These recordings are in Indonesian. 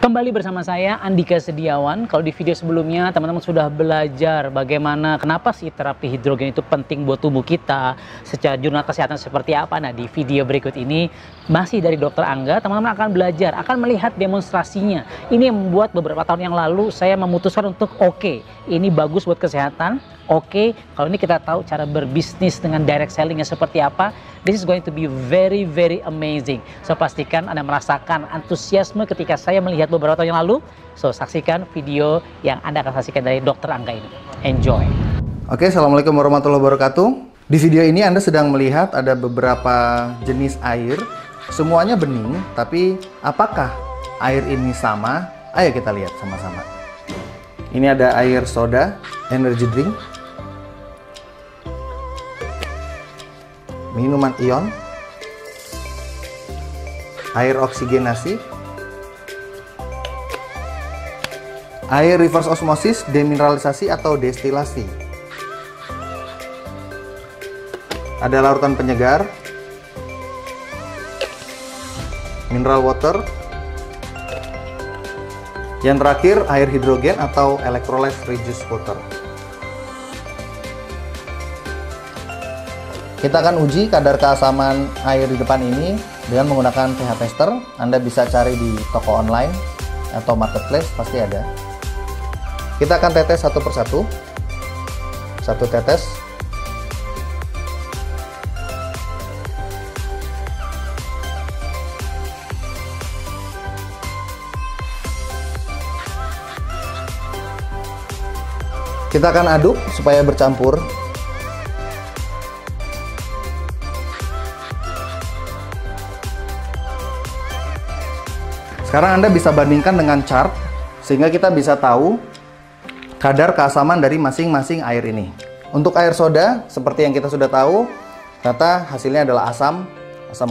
Kembali bersama saya Andika Sediawan. Kalau di video sebelumnya teman-teman sudah belajar bagaimana kenapa sih terapi hidrogen itu penting buat tubuh kita, secara jurnal kesehatan seperti apa. Nah, di video berikut ini masih dari Dokter Angga, teman-teman akan belajar, akan melihat demonstrasinya. Ini yang membuat beberapa tahun yang lalu saya memutuskan untuk ini bagus buat kesehatan. Kalau ini kita tahu cara berbisnis dengan direct sellingnya seperti apa. This is going to be very amazing. So pastikan Anda merasakan antusiasme ketika saya melihat beberapa tahun yang lalu. So saksikan video yang Anda akan saksikan dari Dokter Angga ini. Enjoy. Oke, assalamualaikum warahmatullahi wabarakatuh. Di video ini Anda sedang melihat ada beberapa jenis air. Semuanya bening, tapi apakah air ini sama? Ayo kita lihat sama-sama. Ini ada air soda, energy drink, minuman ion, air oksigenasi, air reverse osmosis, demineralisasi atau destilasi. Ada larutan penyegar, mineral water, yang terakhir air hidrogen atau electrolyte reduced water. Kita akan uji kadar keasaman air di depan ini dengan menggunakan pH tester. Anda bisa cari di toko online atau marketplace, pasti ada. Kita akan tetes satu persatu. Satu tetes. Kita akan aduk supaya bercampur. Sekarang Anda bisa bandingkan dengan chart, sehingga kita bisa tahu kadar keasaman dari masing-masing air ini. Untuk air soda, seperti yang kita sudah tahu, ternyata hasilnya adalah asam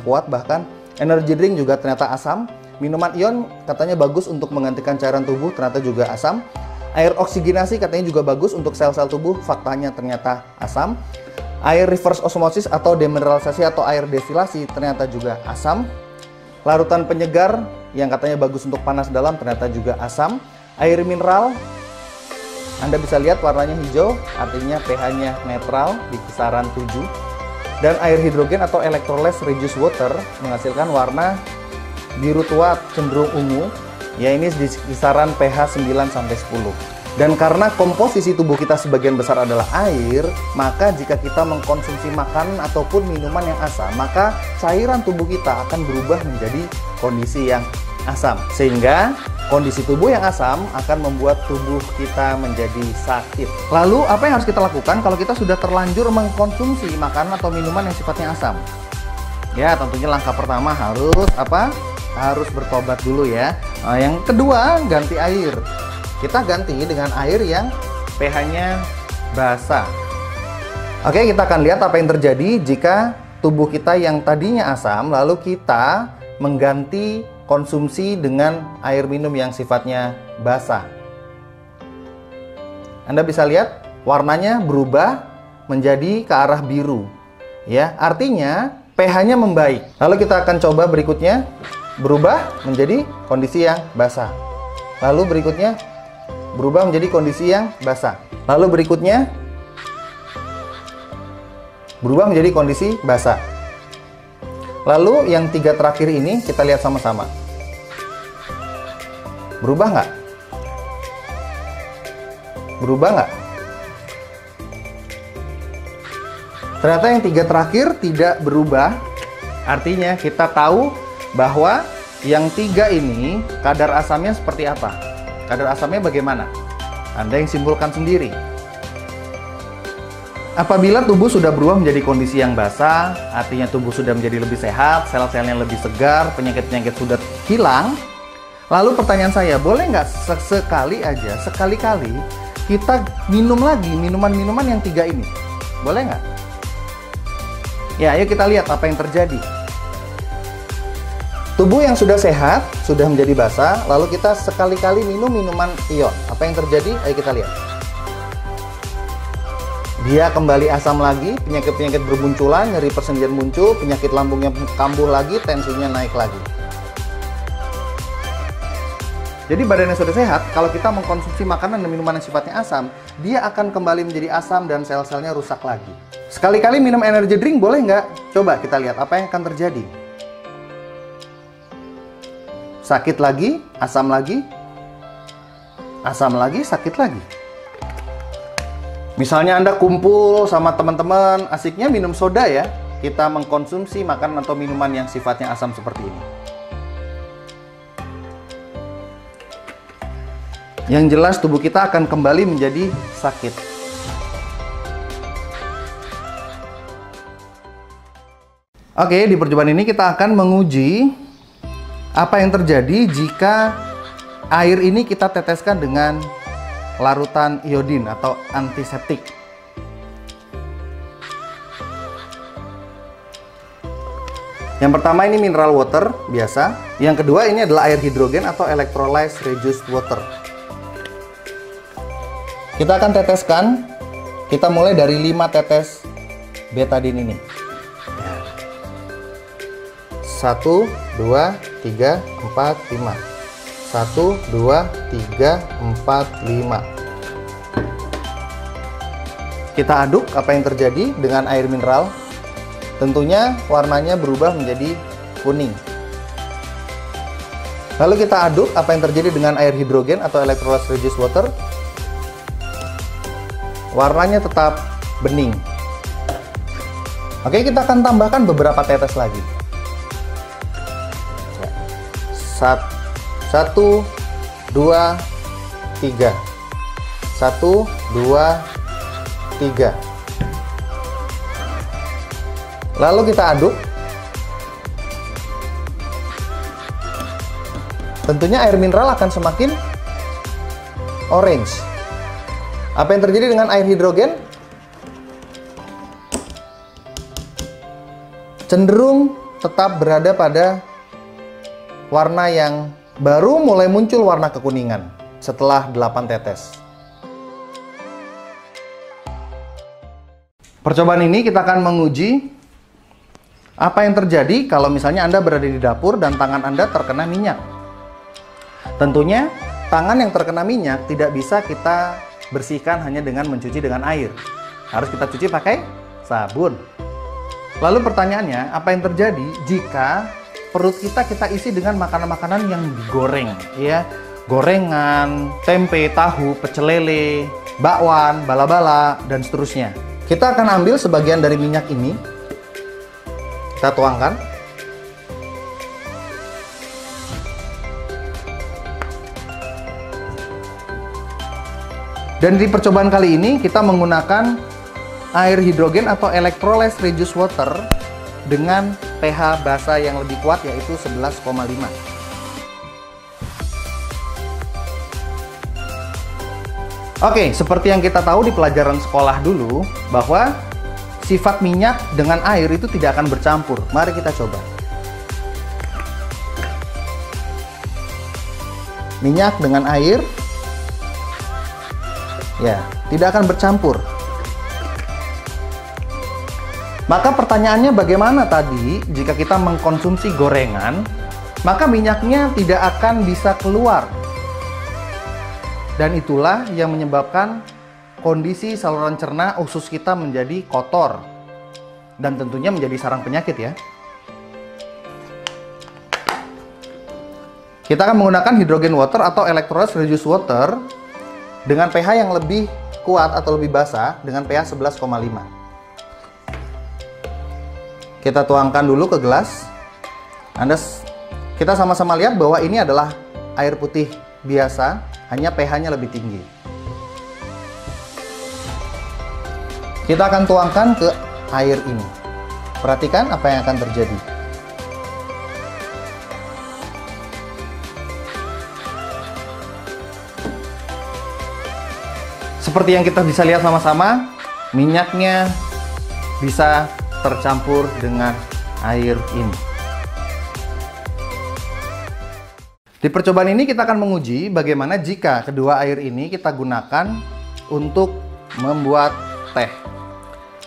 kuat bahkan. Energy drink juga ternyata asam. Minuman ion katanya bagus untuk menggantikan cairan tubuh, ternyata juga asam. Air oksigenasi katanya juga bagus untuk sel-sel tubuh, faktanya ternyata asam. Air reverse osmosis atau demineralisasi atau air destilasi ternyata juga asam. Larutan penyegar yang katanya bagus untuk panas dalam ternyata juga asam. Air mineral, Anda bisa lihat warnanya hijau, artinya pH-nya netral di kisaran 7. Dan air hidrogen atau electrolyte reduced water menghasilkan warna biru tua cenderung ungu, ya ini di kisaran pH 9-10. Dan karena komposisi tubuh kita sebagian besar adalah air, maka jika kita mengkonsumsi makanan ataupun minuman yang asam, maka cairan tubuh kita akan berubah menjadi kondisi yang asam. Sehingga kondisi tubuh yang asam akan membuat tubuh kita menjadi sakit. Lalu apa yang harus kita lakukan kalau kita sudah terlanjur mengkonsumsi makanan atau minuman yang sifatnya asam? Ya, tentunya langkah pertama harus apa? Harus bertobat dulu ya. Nah, yang kedua, ganti air. Kita ganti dengan air yang pH-nya basah. Oke, kita akan lihat apa yang terjadi jika tubuh kita yang tadinya asam, lalu kita mengganti konsumsi dengan air minum yang sifatnya basah. Anda bisa lihat warnanya berubah menjadi ke arah biru. Ya, artinya pH-nya membaik. Lalu kita akan coba berikutnya berubah menjadi kondisi yang basah. Lalu berikutnya berubah menjadi kondisi yang basah. Lalu berikutnya berubah menjadi kondisi basah. Lalu yang tiga terakhir ini kita lihat sama-sama. Berubah nggak? Berubah nggak? Ternyata yang tiga terakhir tidak berubah. Artinya kita tahu bahwa yang tiga ini kadar asamnya seperti apa? Kadar asamnya bagaimana? Anda yang simpulkan sendiri. Apabila tubuh sudah berubah menjadi kondisi yang basah, artinya tubuh sudah menjadi lebih sehat, sel-selnya lebih segar, penyakit-penyakit sudah hilang. Lalu pertanyaan saya, boleh nggak sekali-kali kita minum lagi minuman-minuman yang tiga ini? Boleh nggak? Ya, ayo kita lihat apa yang terjadi. Tubuh yang sudah sehat, sudah menjadi basah, lalu kita sekali-kali minum minuman ion. Apa yang terjadi? Ayo kita lihat. Dia kembali asam lagi, penyakit-penyakit bermunculan, nyeri persendian muncul, penyakit lambungnya kambuh lagi, tensinya naik lagi. Jadi badannya sudah sehat, kalau kita mengkonsumsi makanan dan minuman yang sifatnya asam, dia akan kembali menjadi asam dan sel-selnya rusak lagi. Sekali-kali minum energy drink boleh nggak? Coba kita lihat apa yang akan terjadi. Sakit lagi, asam lagi, sakit lagi. Misalnya Anda kumpul sama teman-teman, asiknya minum soda ya. Kita mengkonsumsi makanan atau minuman yang sifatnya asam seperti ini. Yang jelas tubuh kita akan kembali menjadi sakit. Oke, di percobaan ini kita akan menguji apa yang terjadi jika air ini kita teteskan dengan larutan iodin atau antiseptik. Yang pertama ini mineral water biasa. Yang kedua ini adalah air hidrogen atau electrolyte reduced water. Kita akan teteskan, kita mulai dari 5 tetes betadine ini. 1, 2, 3, 4, 5. 1, 2, 3, 4, 5. Kita aduk apa yang terjadi dengan air mineral. Tentunya warnanya berubah menjadi kuning. Lalu kita aduk apa yang terjadi dengan air hidrogen atau electrolyte reduced water. Warnanya tetap bening. Oke, kita akan tambahkan beberapa tetes lagi. 1, 2, 3. 1, 2, 3. Lalu kita aduk. Tentunya air mineral akan semakin orange. Apa yang terjadi dengan air hidrogen? Cenderung tetap berada pada warna yang baru mulai muncul warna kekuningan setelah 8 tetes. Percobaan ini kita akan menguji apa yang terjadi kalau misalnya Anda berada di dapur dan tangan Anda terkena minyak. Tentunya tangan yang terkena minyak tidak bisa kita bersihkan hanya dengan mencuci dengan air. Harus kita cuci pakai sabun. Lalu pertanyaannya, apa yang terjadi jika perut kita isi dengan makanan-makanan yang digoreng, ya? Gorengan, tempe, tahu, pecel lele, bakwan, bala-bala, dan seterusnya. Kita akan ambil sebagian dari minyak ini. Kita tuangkan. Dan di percobaan kali ini kita menggunakan air hidrogen atau electrolyte reduced water dengan pH basa yang lebih kuat yaitu 11,5. Oke, seperti yang kita tahu di pelajaran sekolah dulu bahwa sifat minyak dengan air itu tidak akan bercampur. Mari kita coba. Minyak dengan air, ya, tidak akan bercampur. Maka pertanyaannya bagaimana tadi jika kita mengkonsumsi gorengan, maka minyaknya tidak akan bisa keluar. Dan itulah yang menyebabkan kondisi saluran cerna usus kita menjadi kotor. Dan tentunya menjadi sarang penyakit ya. Kita akan menggunakan hydrogen water atau electrolyte reduced water dengan pH yang lebih kuat atau lebih basa dengan pH 11,5. Kita tuangkan dulu ke gelas. Kita sama-sama lihat bahwa ini adalah air putih biasa, hanya pH-nya lebih tinggi. Kita akan tuangkan ke air ini. Perhatikan apa yang akan terjadi. Seperti yang kita bisa lihat sama-sama, minyaknya bisa tercampur dengan air ini. Di percobaan ini kita akan menguji bagaimana jika kedua air ini kita gunakan untuk membuat teh.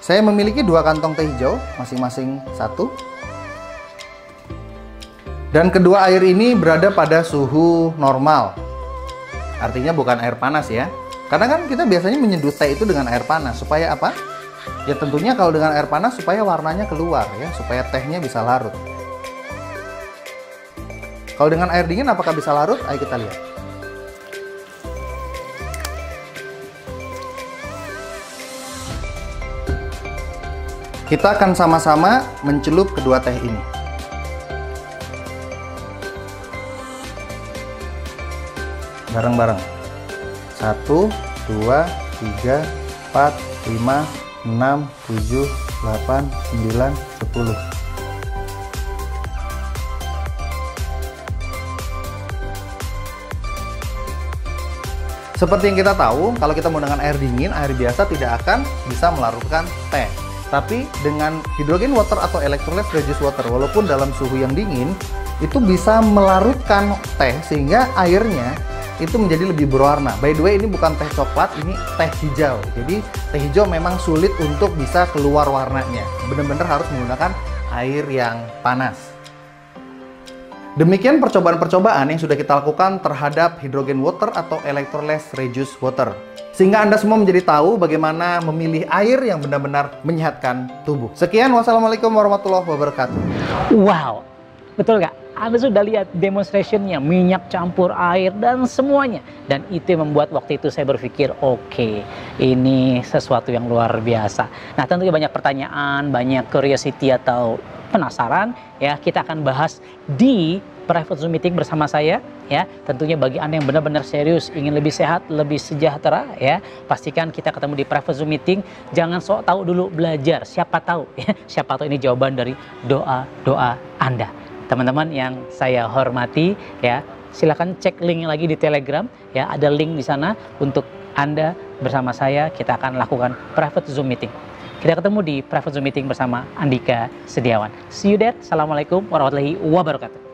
Saya memiliki 2 kantong teh hijau, masing-masing 1. Dan kedua air ini berada pada suhu normal. artinya bukan air panas ya. Karena kan kita biasanya menyeduh teh itu dengan air panas. Supaya apa? Ya tentunya kalau dengan air panas supaya warnanya keluar ya, supaya tehnya bisa larut. Kalau dengan air dingin apakah bisa larut? Ayo kita lihat. Kita akan sama-sama mencelup kedua teh ini. Bareng-bareng. 1, 2, 3, 4, 5, 6, 7, 8, 9, 10. Seperti yang kita tahu, kalau kita menggunakan air dingin, air biasa tidak akan bisa melarutkan teh. Tapi dengan hydrogen water atau electrolyte reduced water, walaupun dalam suhu yang dingin, itu bisa melarutkan teh sehingga airnya itu menjadi lebih berwarna. By the way, ini bukan teh coklat, ini teh hijau. Jadi teh hijau memang sulit untuk bisa keluar warnanya. Benar-benar harus menggunakan air yang panas. Demikian percobaan-percobaan yang sudah kita lakukan terhadap hydrogen water atau electrolyte reduced water. Sehingga Anda semua menjadi tahu bagaimana memilih air yang benar-benar menyehatkan tubuh. Sekian, wassalamualaikum warahmatullahi wabarakatuh. Wow, betul nggak? Anda sudah lihat demonstrationnya, minyak campur air dan semuanya. Dan itu yang membuat waktu itu saya berpikir, oke, ini sesuatu yang luar biasa. Nah, tentunya banyak pertanyaan, banyak curiosity atau penasaran, ya kita akan bahas di private Zoom meeting bersama saya, ya. Tentunya bagi Anda yang benar-benar serius ingin lebih sehat, lebih sejahtera, ya, pastikan kita ketemu di private Zoom meeting. Jangan sok tahu dulu, belajar. Siapa tahu, ya, siapa tahu ini jawaban dari doa-doa Anda. Teman-teman yang saya hormati, ya, silakan cek link lagi di Telegram, ya, ada link di sana untuk Anda bersama saya. Kita akan lakukan private Zoom meeting. Kita ketemu di private Zoom meeting bersama Andika Setiawan. See you there. Assalamualaikum warahmatullahi wabarakatuh.